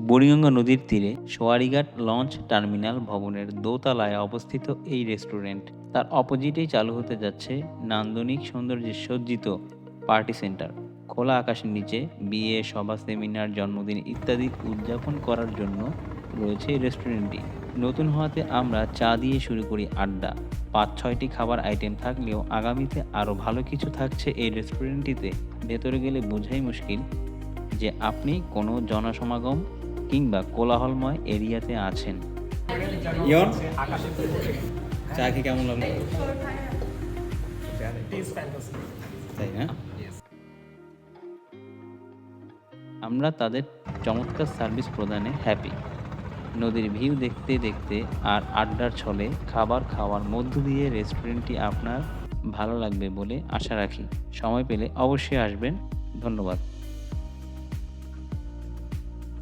বুড়িগঙ্গা নদীর তীরে Sowarighat launch terminal ভবনের দোতলায় অবস্থিত এই রেস্টুরেন্ট। তার অপোজিটেই চালু হতে যাচ্ছে নান্দনিক সৌন্দর্যে সজ্জিত পার্টি সেন্টার। খোলা আকাশের নিচে বিয়ে, সভা, সেমিনার, জন্মদিন ইত্যাদি উদযাপন করার জন্য রয়েছে এই রেস্টুরেন্টটি। নতুন হওয়াতে আমরা চা দিয়ে শুরু করি আড্ডা। ৫-৬টি খাবার আইটেম থাকলেও আগামীতে আরও ভালো কিছু থাকছে এই রেস্টুরেন্টটিতে। ভেতরে গেলে বোঝাই মুশকিল যে আপনি কোনো জনসমাগম কিংবা কোলাহলময় এরিয়াতে আছেন। ইয়ন চা খেয়ে কেমন লাগলো? তাই না? আমরা তাদের চমৎকার সার্ভিস প্রদানে হ্যাপি। নদীর ভিউ দেখতে দেখতে আর আড্ডার ছলে খাবার খাওয়ার মধ্য দিয়ে রেস্টুরেন্টটি আপনার ভালো লাগবে বলে আশা রাখি। সময় পেলে অবশ্যই আসবেন। ধন্যবাদ।